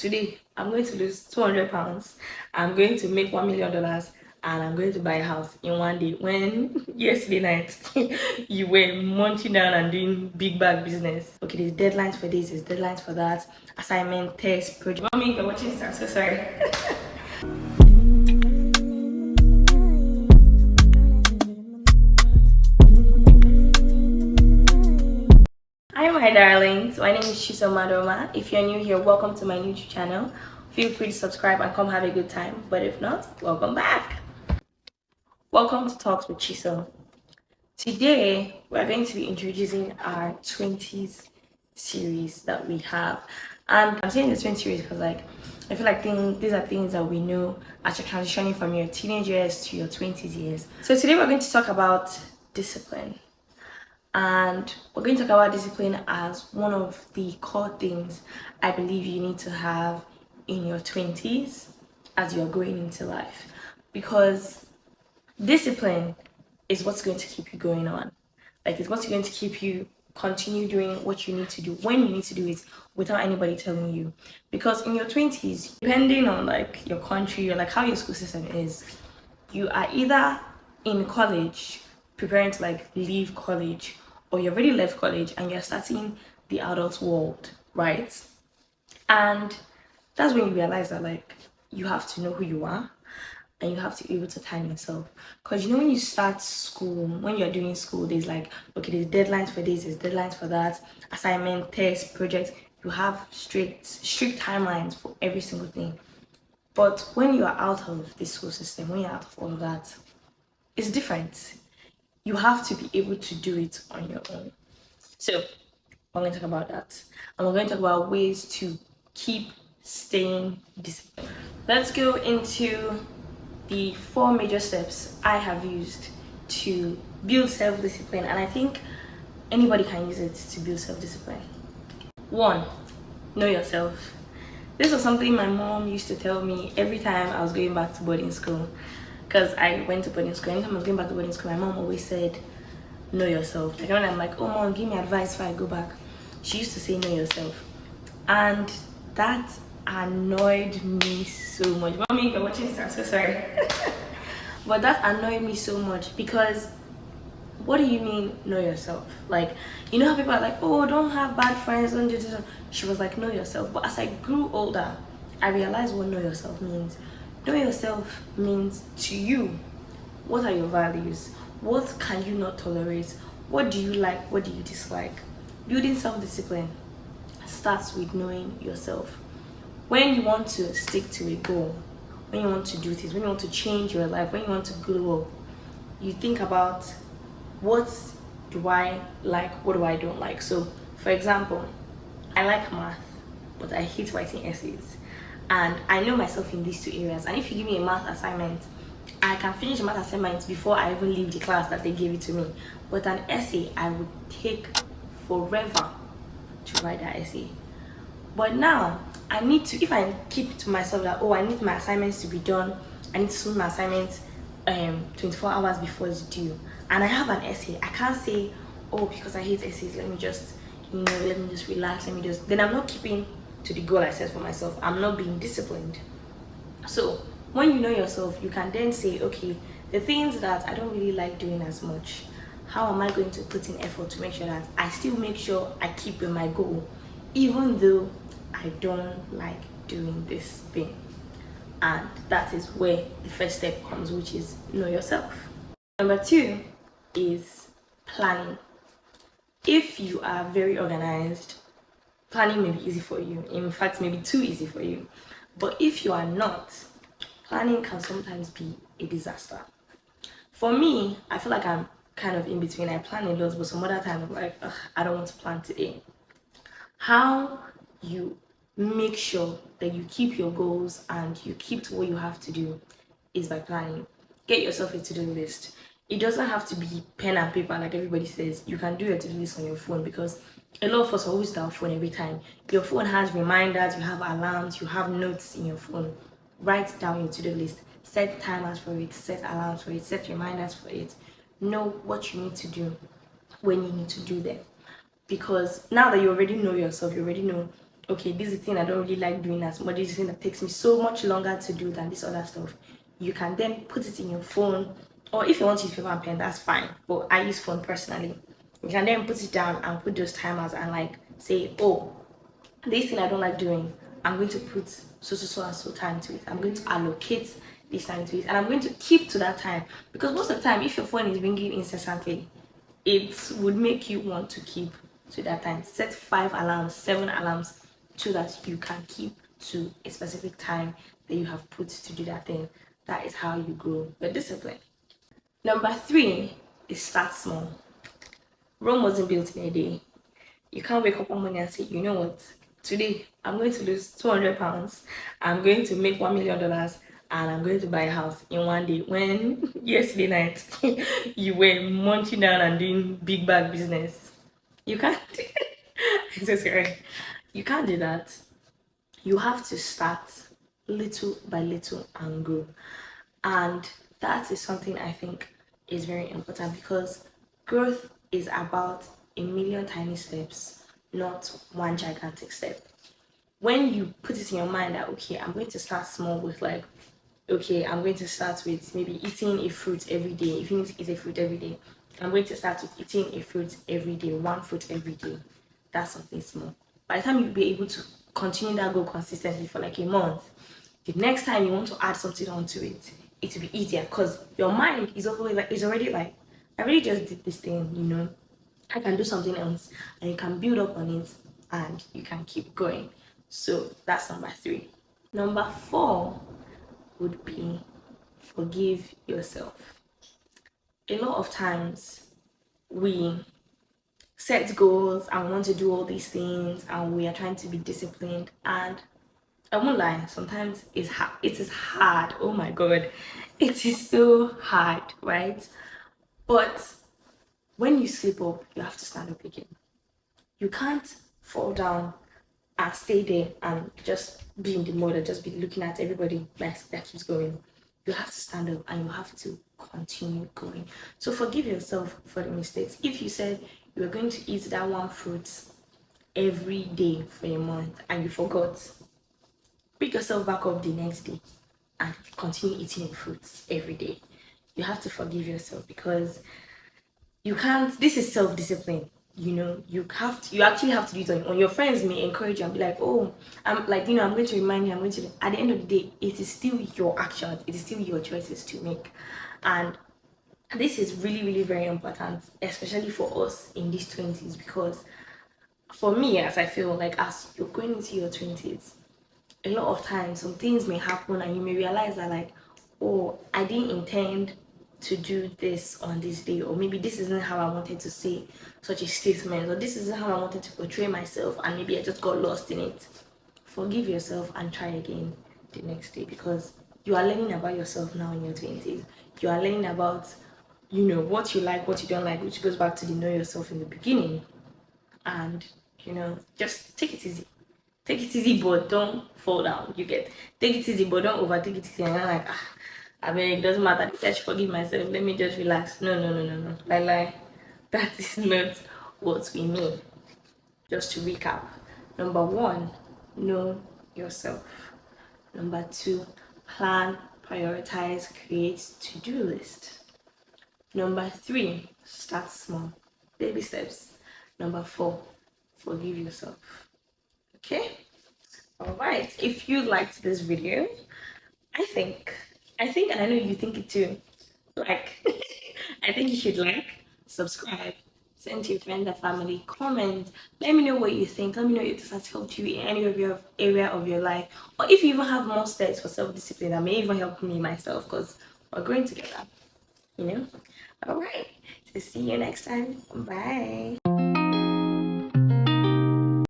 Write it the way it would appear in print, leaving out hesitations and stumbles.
today I'm going to lose 200 pounds, I'm going to make $1 million, and I'm going to buy a house in one day, when yesterday night you were munching down and doing big bag business. Okay, there's deadlines for this, there's deadlines for that, assignment, test, project. Mommy, if you're watching this, I'm so sorry. Hi my darlings, my name is Chisom Maduoma. If you're new here, welcome to my YouTube channel. Feel free to subscribe and come have a good time, but if not, welcome back. Welcome to Talks with Chisom. Today we're going to be introducing our 20s series that we have, and I'm saying the 20 series because I feel like these are things that we know as you're transitioning from your teenage years to your 20s years. So today we're going to talk about discipline. And we're going to talk about discipline as one of the core things I believe you need to have in your 20s as you're going into life. Because discipline is what's going to keep you going on. Like, it's what's going to keep you continue doing what you need to do when you need to do it without anybody telling you. Because in your 20s, depending on like your country or like how your school system is, you are either in college preparing to like leave college, or you already left college and you're starting the adult world, right? And that's when you realize that like you have to know who you are and you have to be able to time yourself. Because you know, when you start school, when you're doing school, there's like, okay, there's deadlines for this, there's deadlines for that, assignment, test, project. You have strict timelines for every single thing. But when you are out of the school system, when you're out of all of that, it's different. You have to be able to do it on your own. So we're going to talk about that, and we're going to talk about ways to keep staying disciplined. Let's go into the 4 major steps I have used to build self-discipline, and I think anybody can use it to build self-discipline. 1, know yourself. This was something my mom used to tell me every time I was going back to boarding school. Because I went to boarding school. Anytime I was going back to boarding school, my mom always said, know yourself. Like when I'm like, oh mom, give me advice before I go back, she used to say, know yourself. And that annoyed me so much. Mommy, if you're watching this, I'm so sorry. But that annoyed me so much, because what do you mean know yourself? Like, you know how people are like, oh, don't have bad friends, don't do this. She was like, know yourself. But as I grew older, I realized what know yourself means. Know yourself means, to you, what are your values? What can you not tolerate? What do you like? What do you dislike? Building self-discipline starts with knowing yourself. When you want to stick to a goal, when you want to do things, when you want to change your life, when you want to grow up, you think about, what do I like? What do I don't like? So, for example, I like math, but I hate writing essays. And I know myself in these 2 areas. And if you give me a math assignment, I can finish the math assignment before I even leave the class that they gave it to me. But an essay, I would take forever to write that essay. But now, I need to, if I keep to myself that, oh, I need my assignments to be done, I need to submit my assignments 24 hours before it's due, and I have an essay, I can't say, oh, because I hate essays, let me just relax, then I'm not keeping to the goal I set for myself. I'm not being disciplined. So when you know yourself, you can then say, okay, the things that I don't really like doing as much, how am I going to put in effort to make sure that I still make sure I keep with my goal, even though I don't like doing this thing? And that is where the first step comes, which is know yourself. Number 2 is planning. If you are very organized, planning may be easy for you. In fact, maybe too easy for you. But if you are not, planning can sometimes be a disaster. For me, I feel like I'm kind of in between. I plan a lot, but some other times I'm like, I don't want to plan today. How you make sure that you keep your goals and you keep to what you have to do is by planning. Get yourself a to-do list. It doesn't have to be pen and paper like everybody says. You can do your to-do list on your phone, because a lot of us always use our phone every time. Your phone has reminders, you have alarms, you have notes in your phone. Write down your to-do list. Set timers for it, set alarms for it, set reminders for it. Know what you need to do when you need to do them. Because now that you already know yourself, you already know okay, this is the thing I don't really like doing as much, this is the thing that takes me so much longer to do than this other stuff, you can then put it in your phone, or if you want to use paper and pen, that's fine, but I use phone personally. You can then put it down and put those timers and like say, oh, this thing I don't like doing, I'm going to put so and so time to it. I'm going to allocate this time to it, and I'm going to keep to that time, because most of the time, if your phone is ringing incessantly, it would make you want to keep to that time. Set 5 alarms, 7 alarms, so that you can keep to a specific time that you have put to do that thing. That is how you grow your discipline. Number 3 is start small. Rome wasn't built in a day. You can't wake up one morning and say, you know what, today I'm going to lose 200 pounds, I'm going to make $1 million, and I'm going to buy a house in one day, when yesterday night you were munching down and doing big bag business. You can't. I'm so sorry. You can't do that. You have to start little by little and grow. And that is something I think is very important, because growth is about a million tiny steps, not one gigantic step. When you put it in your mind that, okay, I'm going to start small with like, okay, I'm going to start with maybe eating a fruit every day. If you need to eat a fruit every day, I'm going to start with eating a fruit every day, one fruit every day. That's something small. By the time you'll be able to continue that goal consistently for like a month, the next time you want to add something onto it, it will be easier, because your mind is always like, it's already like, I already just did this thing, you know, I can do something else, and you can build up on it and you can keep going. So that's number 3. Number 4 would be forgive yourself. A lot of times we set goals and want to do all these things, and we are trying to be disciplined, and I won't lie, sometimes it is hard. Oh my god, it is so hard, right? But when you slip up, you have to stand up again. You can't fall down and stay there and just be in the mode and just be looking at everybody that keeps going. You have to stand up and you have to continue going. So forgive yourself for the mistakes. If you said you were going to eat that one fruit every day for a month and you forgot, pick yourself back up the next day and continue eating your fruits every day. You have to forgive yourself, because you can't, this is self-discipline, you know. You actually have to do it on your own. Your friends may encourage you and be like, oh, I'm like, you know, I'm going to remind you, I'm going to, at the end of the day, it is still your actions, it is still your choices to make. And this is really very important, especially for us in these 20s, because for me, as I feel like, as you're going into your 20s, a lot of times some things may happen and you may realize that like, oh, I didn't intend to do this on this day, or maybe this isn't how I wanted to say such a statement, or this isn't how I wanted to portray myself, and maybe I just got lost in it. Forgive yourself and try again the next day, because you are learning about yourself now in your 20s. You are learning about, you know, what you like, what you don't like, which goes back to the know yourself in the beginning. And, you know, just take it easy. Take it easy, but don't fall down. You get, take it easy, but don't overtake it easy. And you're like, ah, I mean, it doesn't matter. I should forgive myself. Let me just relax. No. Lie. That is not what we mean. Just to recap: number 1, know yourself. Number 2, plan, prioritize, create to-do list. Number 3, start small, baby steps. Number 4, forgive yourself. Okay? Alright, if you liked this video, I think, and I know you think it too, like, I think you should like, subscribe, send to your friends and family, comment, let me know what you think, let me know if this has helped you in any of your area of your life, or if you even have more steps for self-discipline that may even help me myself, because we're growing together, you know. Alright, so see you next time. Bye.